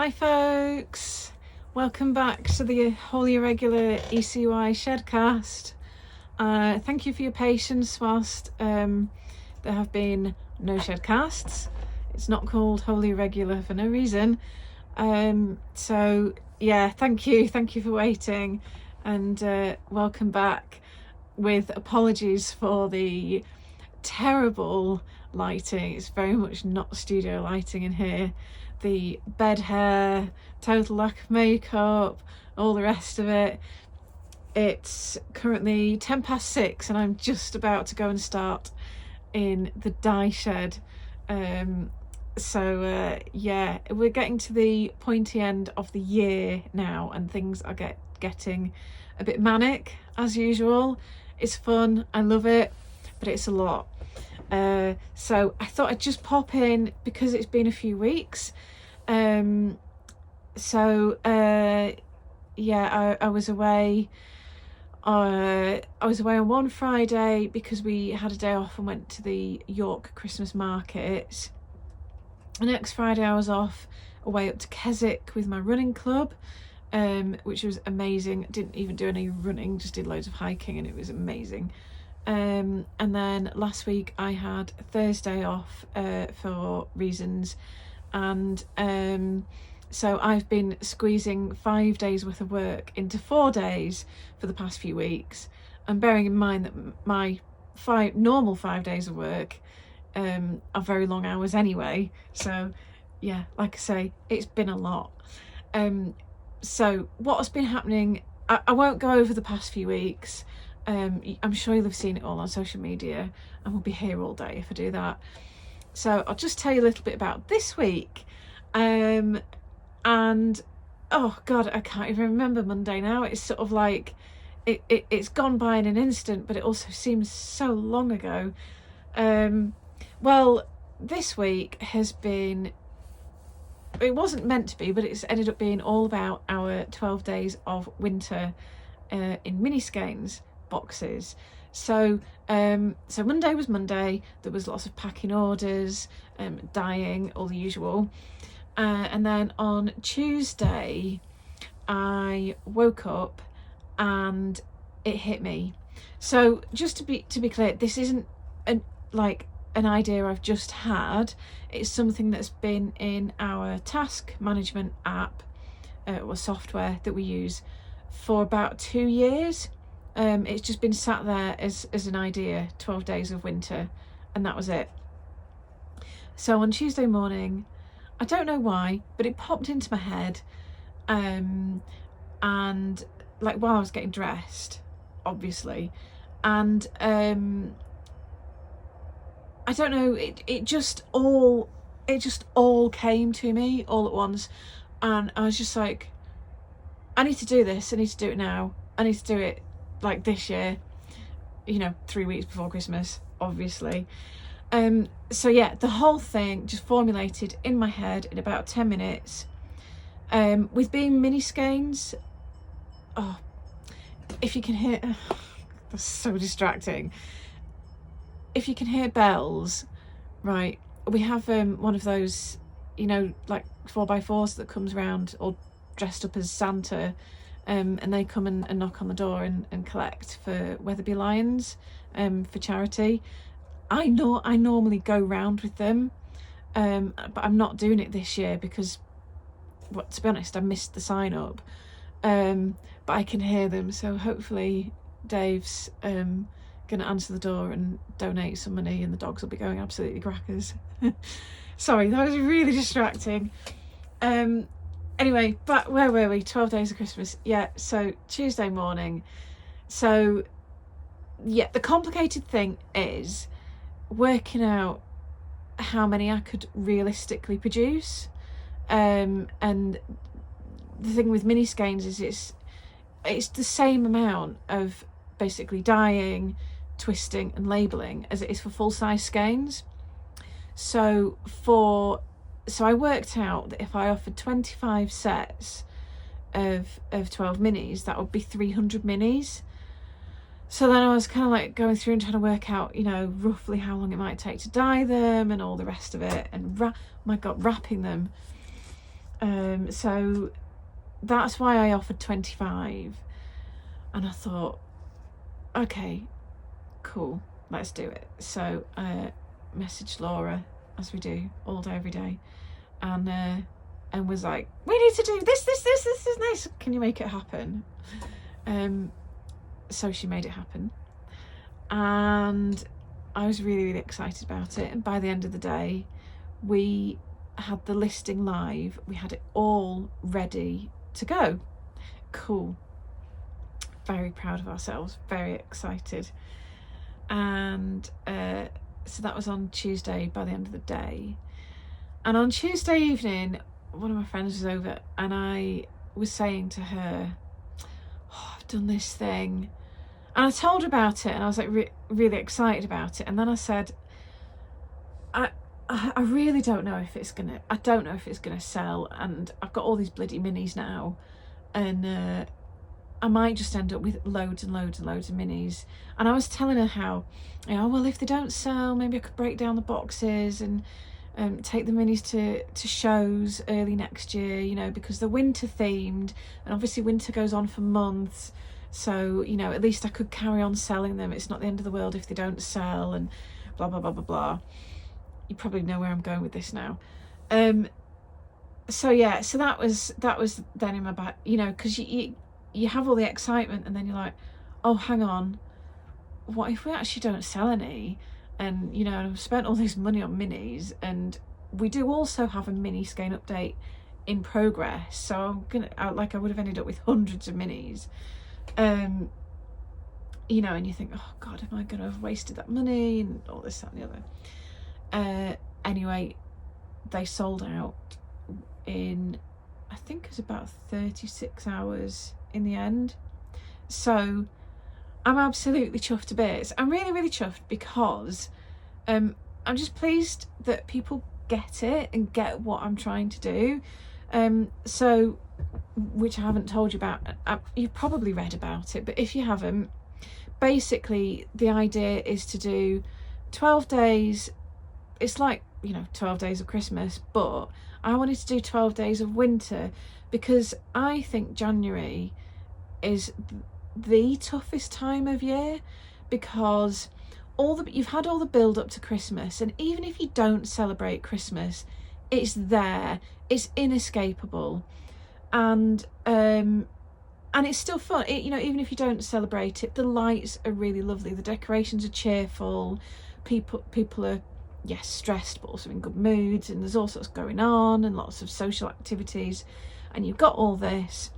Hi folks, welcome back to the wholly irregular ECY Shedcast. Thank you for your patience whilst there have been no Shedcasts. It's not called wholly irregular for no reason. So yeah, thank you for waiting, and welcome back, with apologies for the terrible lighting. It's very much not studio lighting in here. The bed hair, total lack of makeup, all the rest of it. It's currently 6:10 and I'm just about to go and start in the dye shed. Yeah, we're getting to the pointy end of the year now, and things are getting a bit manic as usual. It's fun, I love it, but it's a lot. So I thought I'd just pop in because it's been a few weeks. I was away. I was away on one Friday because we had a day off and went to the York Christmas market. The next Friday I was off, away up to Keswick with my running club, which was amazing. Didn't even do any running, just did loads of hiking, and it was amazing. And then last week I had Thursday off for reasons, and so I've been squeezing 5 days worth of work into 4 days for the past few weeks, and bearing in mind that my normal 5 days of work are very long hours anyway. So yeah, like I say, it's been a lot. So what has been happening, I won't go over the past few weeks. I'm sure you'll have seen it all on social media, and we'll be here all day if I do that. So I'll just tell you a little bit about this week. And oh god, I can't even remember Monday now. It's sort of like it's gone by in an instant, but it also seems so long ago. Well, this week has been, it wasn't meant to be, but it's ended up being all about our 12 days of winter in mini skeins boxes. So Monday was Monday. There was lots of packing orders, dyeing, all the usual. And then on Tuesday, I woke up and it hit me. So just to be clear, this isn't an idea I've just had. It's something that's been in our task management app or software that we use for about 2 years. It's just been sat there as an idea, 12 days of winter, and that was it. So on Tuesday morning, I don't know why, but it popped into my head, and like while I was getting dressed, obviously, and I don't know, it just all came to me all at once, and I was just like, I need to do this. I need to do it now. I need to do it like this year, 3 weeks before Christmas, obviously. So yeah, the whole thing just formulated in my head in about 10 minutes. With being mini skeins, if you can hear, that's so distracting. If you can hear bells, right, we have one of those, like 4x4s that comes around all dressed up as Santa, and they come and knock on the door and collect for Wetherby Lions, for charity. I normally go round with them, but I'm not doing it this year because, to be honest, I missed the sign up. But I can hear them, so hopefully Dave's gonna answer the door and donate some money, and the dogs will be going absolutely crackers. Sorry, that was really distracting. Anyway, but where were we? 12 days of Christmas. Yeah, so Tuesday morning. So yeah, the complicated thing is working out how many I could realistically produce. And the thing with mini skeins is it's the same amount of basically dyeing, twisting and labelling as it is for full-size skeins. So I worked out that if I offered 25 sets of 12 minis, that would be 300 minis. So then I was kind of like going through and trying to work out, roughly how long it might take to dye them and all the rest of it, and wrapping them. So that's why I offered 25, and I thought, okay, cool, let's do it. So I messaged Laura, as we do all day every day, and was like, we need to do this is nice, can you make it happen? So she made it happen, and I was really, really excited about it. And by the end of the day, we had the listing live, we had it all ready to go. Cool. Very proud of ourselves, very excited. And so that was on Tuesday by the end of the day. And on Tuesday evening, one of my friends was over, and I was saying to her, oh, I've done this thing. And I told her about it, and I was like really excited about it. And then I said, I really don't know if it's gonna sell, and I've got all these bloody minis now, and I might just end up with loads and loads and loads of minis. And I was telling her how, well, if they don't sell, maybe I could break down the boxes and take the minis to shows early next year, because they're winter themed, and obviously winter goes on for months. So, at least I could carry on selling them. It's not the end of the world if they don't sell, and blah, blah, blah, blah, blah. You probably know where I'm going with this now. So that was then in my back, because you have all the excitement, and then you're like, oh, hang on, what if we actually don't sell any? And, I've spent all this money on minis, and we do also have a mini skein update in progress. So I would have ended up with hundreds of minis. And you think, oh God, am I going to have wasted that money and all this, that and the other. Anyway, they sold out in, I think it was about 36 hours in the end. So I'm absolutely chuffed to bits. I'm really, really chuffed because I'm just pleased that people get it and get what I'm trying to do. So, which I haven't told you about, you've probably read about it, but if you haven't, basically the idea is to do 12 days. It's like, 12 days of Christmas, but I wanted to do 12 days of winter, because I think January is the toughest time of year, because you've had all the build up to Christmas, and even if you don't celebrate Christmas, it's there, it's inescapable, and it's still fun. Even if you don't celebrate it, the lights are really lovely, the decorations are cheerful, people are, yes, stressed, but also in good moods, and there's all sorts going on and lots of social activities, and you've got all this.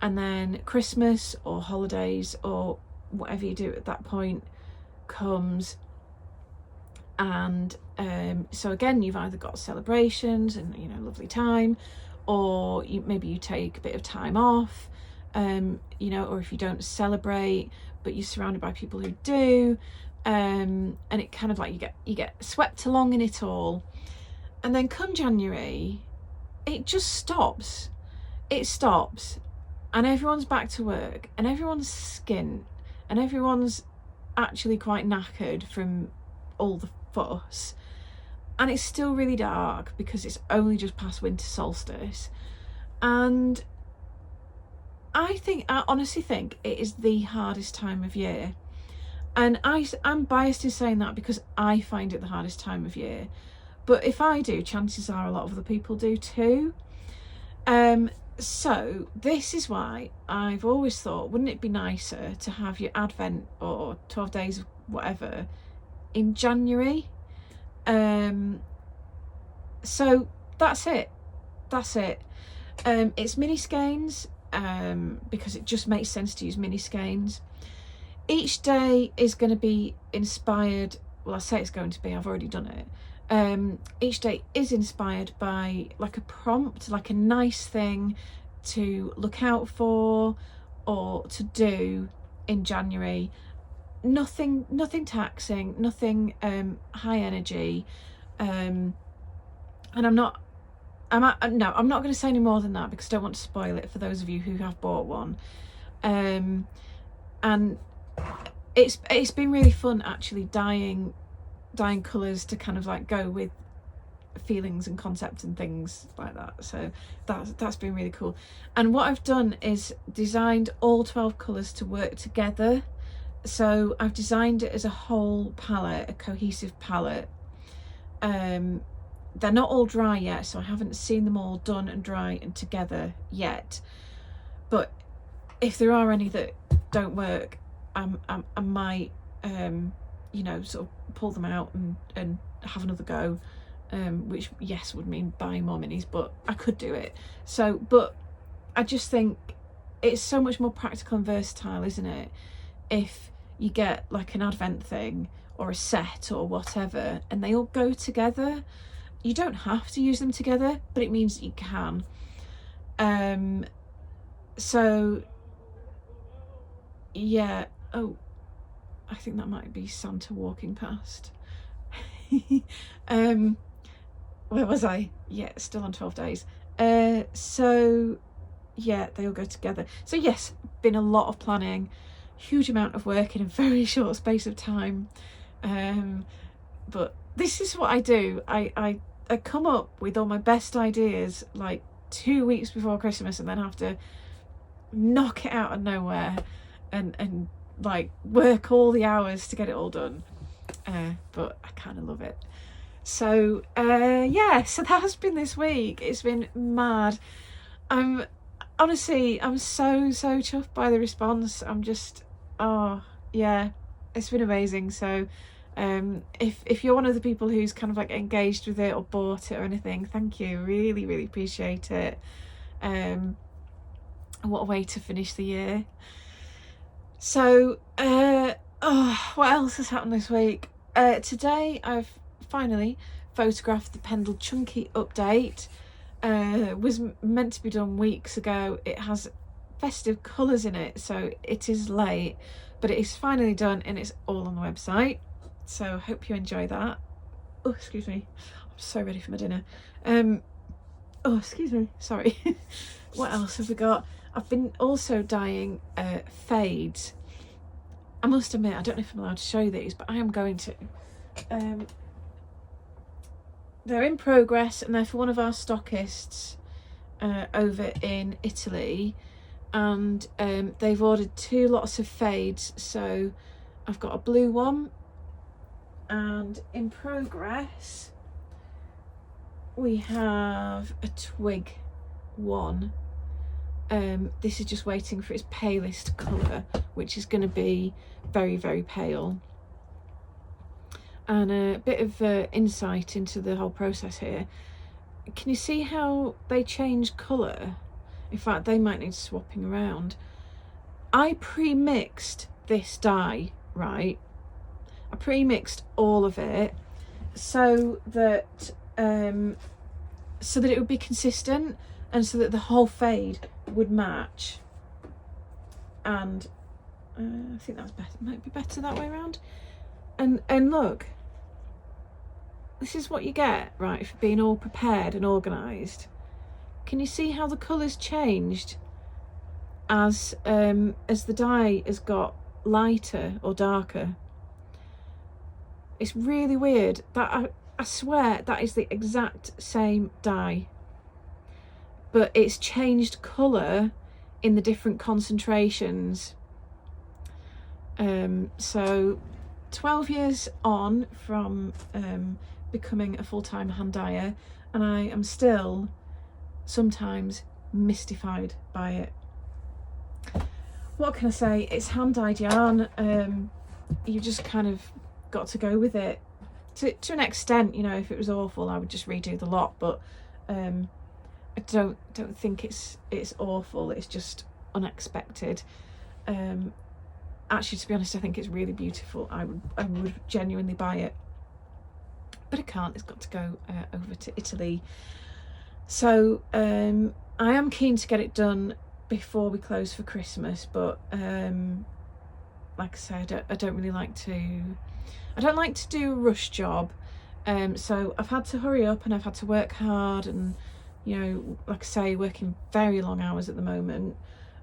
And then Christmas or holidays or whatever you do at that point comes, and so again, you've either got celebrations and lovely time, or maybe you take a bit of time off, or if you don't celebrate but you're surrounded by people who do, and it kind of like you get swept along in it all. And then come January, it just stops. It stops, and everyone's back to work, and everyone's skint, and everyone's actually quite knackered from all the fuss, and it's still really dark because it's only just past winter solstice. And I honestly think it is the hardest time of year. And I'm biased in saying that because I find it the hardest time of year. But if I do, chances are a lot of other people do too. So this is why I've always thought, wouldn't it be nicer to have your Advent or 12 days of whatever in January? So that's it. It's mini skeins, because it just makes sense to use mini skeins. Each day is going to be inspired, well, I say it's going to be, I've already done it. Each day is inspired by like a prompt, like a nice thing to look out for or to do in January. Nothing taxing, nothing high energy, and I'm not going to say any more than that because I don't want to spoil it for those of you who have bought one. And it's been really fun actually dyeing colours to kind of like go with feelings and concepts and things like that. So that's been really cool. And what I've done is designed all 12 colours to work together. So I've designed it as a whole palette, a cohesive palette. They're not all dry yet, so I haven't seen them all done and dry and together yet. But if there are any that don't work, I might, you know, sort of pull them out and have another go. Which, yes, would mean buying more minis, but I could do it. So, but I just think it's so much more practical and versatile, isn't it? If you get like an advent thing or a set or whatever, and they all go together. You don't have to use them together, but it means that you can. So yeah. Oh, I think that might be Santa walking past. Where was I? Yeah, still on 12 days. So yeah, they all go together. So yes, been a lot of planning, huge amount of work in a very short space of time. But this is what I do. I come up with all my best ideas like 2 weeks before Christmas, and then have to knock it out of nowhere and like work all the hours to get it all done. But I kind of love it. So yeah, so that's been this week. It's been mad. I'm so chuffed by the response. I'm just, oh yeah, it's been amazing. So if you're one of the people who's kind of like engaged with it or bought it or anything, thank you. Really appreciate it. What a way to finish the year. So what else has happened this week? Today I've finally photographed the Pendle Chunky update. Was meant to be done weeks ago. It has festive colours in it, so it is late, but it is finally done and it's all on the website. So hope you enjoy that. Oh, excuse me, I'm so ready for my dinner. Oh, excuse me, sorry. What else have we got? I've been also dyeing fades. I must admit, I don't know if I'm allowed to show these, but I am going to. They're in progress, and they're for one of our stockists over in Italy, and they've ordered 2 lots of fades. So I've got a blue one, and in progress we have a twig one. This is just waiting for its palest colour, which is going to be very pale. And a bit of insight into the whole process here. Can you see how they change colour? In fact, they might need swapping around. I pre-mixed this dye, right? I pre-mixed all of it so that it would be consistent, and so that the whole fade would match. And I think that's better. Might be better that way around. And look, this is what you get, right, for being all prepared and organised. Can you see how the colours changed as the dye has got lighter or darker? It's really weird. That I swear that is the exact same dye, but it's changed colour in the different concentrations. So 12 years on from becoming a full-time hand dyer, and I am still sometimes mystified by it. What can I say? It's hand dyed yarn. You just kind of got to go with it to an extent. You know, if it was awful, I would just redo the lot, but I don't think it's awful. It's just unexpected. Actually, to be honest, I think it's really beautiful. I would genuinely buy it, but I can't. It's got to go over to Italy. So I am keen to get it done before we close for Christmas, but like I said, I don't really like to. I don't like to do a rush job. So I've had to hurry up, and I've had to work hard, and you know, like I say, working very long hours at the moment.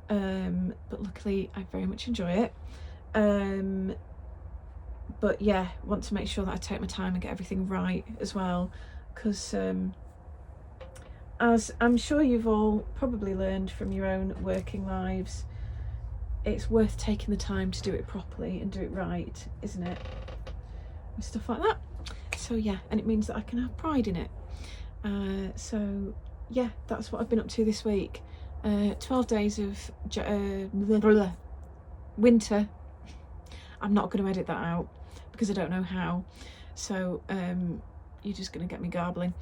But luckily I very much enjoy it. But yeah, want to make sure that I take my time and get everything right as well. because as I'm sure you've all probably learned from your own working lives, it's worth taking the time to do it properly and do it right, isn't it? And stuff like that. So yeah, and it means that I can have pride in it. So yeah, that's what I've been up to this week. 12 days of winter. I'm not going to edit that out because I don't know how. So you're just going to get me garbling.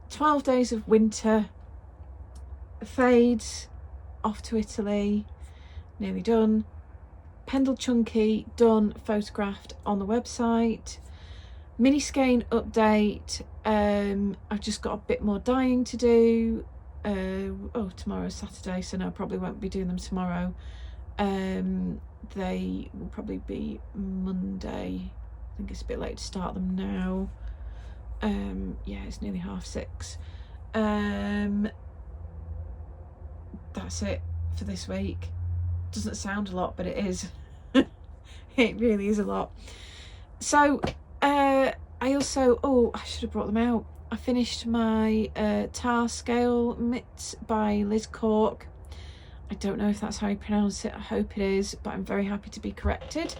12 days of winter. Fades. Off to Italy. Nearly done. Pendle Chunky done. Photographed on the website. Mini skein update. I've just got a bit more dyeing to do. Tomorrow's Saturday, so no, I probably won't be doing them tomorrow. They will probably be Monday. I think it's a bit late to start them now. Yeah, it's nearly 6:30. That's it for this week. Doesn't sound a lot, but it is. It really is a lot. So I also, I should have brought them out. I finished my tar scale mitts by Liz Cork. I don't know if that's how you pronounce it. I hope it is, but I'm very happy to be corrected.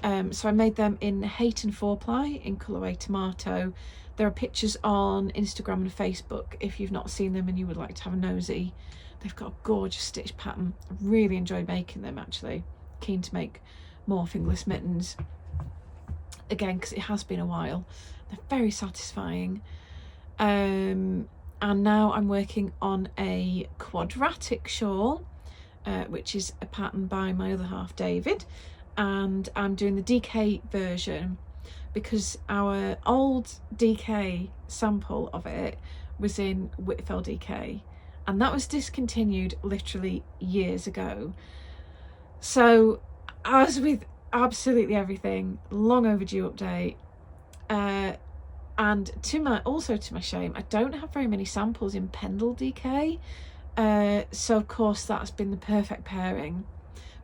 So I made them in Hayton 4-ply in colourway tomato. There are pictures on Instagram and Facebook if you've not seen them and you would like to have a nosy. They've got a gorgeous stitch pattern. I really enjoy making them, actually. Keen to make more fingerless mittens again because it has been a while. They're very satisfying. And now I'm working on a quadratic shawl, which is a pattern by my other half David, and I'm doing the DK version because our old DK sample of it was in Whitfell DK and that was discontinued literally years ago. So as with absolutely everything, long overdue update. And to my shame, I don't have very many samples in Pendle DK. So of course that's been the perfect pairing.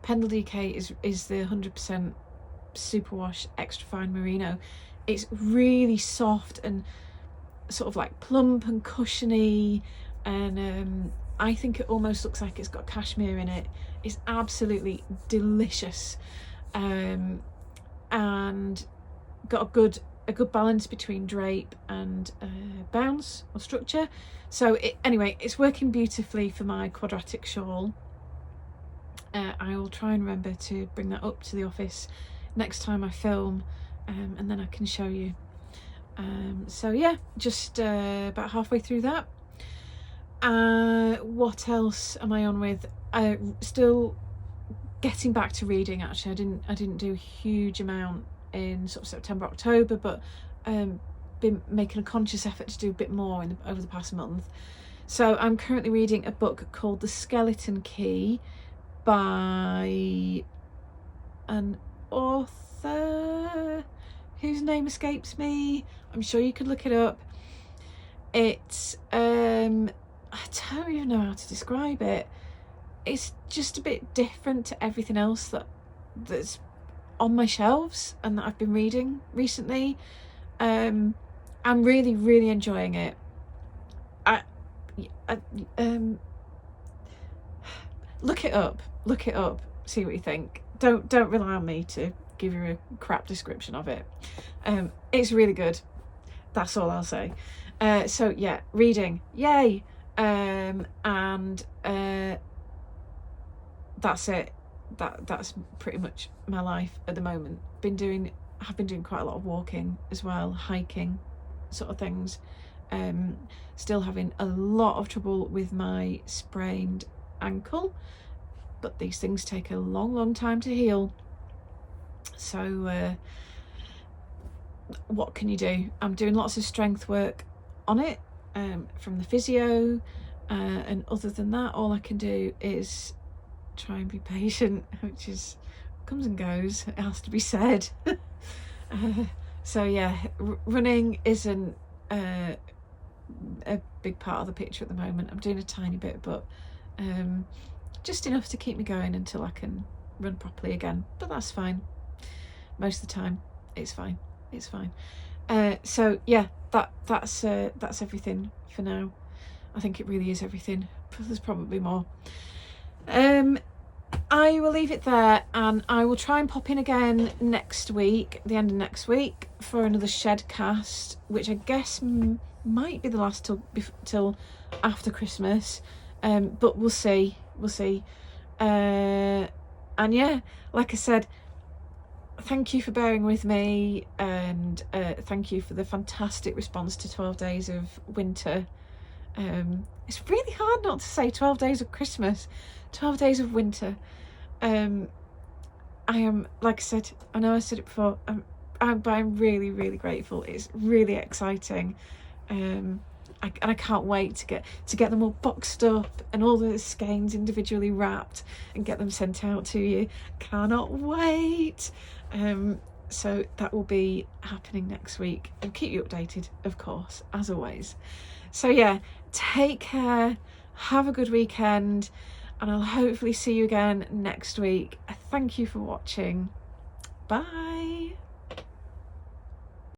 Pendle DK is the 100% superwash extra fine merino. It's really soft and sort of like plump and cushiony, and I think it almost looks like it's got cashmere in it. It's absolutely delicious, and got a good balance between drape and bounce or structure. So anyway, it's working beautifully for my quadratic shawl. I will try and remember to bring that up to the office next time I film, and then I can show you. So yeah, just about halfway through that. What else am I on with? Still getting back to reading. Actually, I didn't do a huge amount in sort of September, October, but been making a conscious effort to do a bit more over the past month. So I'm currently reading a book called The Skeleton Key by an author whose name escapes me. I'm sure you could look it up. It's I don't even know how to describe it. It's just a bit different to everything else that's on my shelves and that I've been reading recently. I'm really, really enjoying it. Look it up, see what you think. Don't rely on me to give you a crap description of it. It's really good, that's all I'll say. So yeah, reading, yay. And that's it. That's pretty much my life at the moment. I've been doing quite a lot of walking as well, hiking sort of things. Still having a lot of trouble with my sprained ankle, but these things take a long time to heal. So what can you do? I'm doing lots of strength work on it from the physio, and other than that, all I can do is try and be patient, which comes and goes, it has to be said. So yeah, running isn't a big part of the picture at the moment. I'm doing a tiny bit, but just enough to keep me going until I can run properly again, but that's fine. Most of the time it's fine. So yeah, that's everything for now. I think it really is everything. There's probably more. I will leave it there, and I will try and pop in again next week, the end of next week, for another Shedcast, which I guess might be the last till after Christmas, but we'll see. And yeah, like I said, thank you for bearing with me, and thank you for the fantastic response to 12 Days of Winter. It's really hard not to say 12 Days of Christmas, 12 Days of Winter. I am, like I said, I know I said it before, but I'm really, really grateful. It's really exciting. I can't wait to get them all boxed up and all the skeins individually wrapped and get them sent out to you. Cannot wait. So that will be happening next week. I'll keep you updated, of course, as always. So yeah, take care, have a good weekend, and I'll hopefully see you again next week. Thank you for watching. Bye.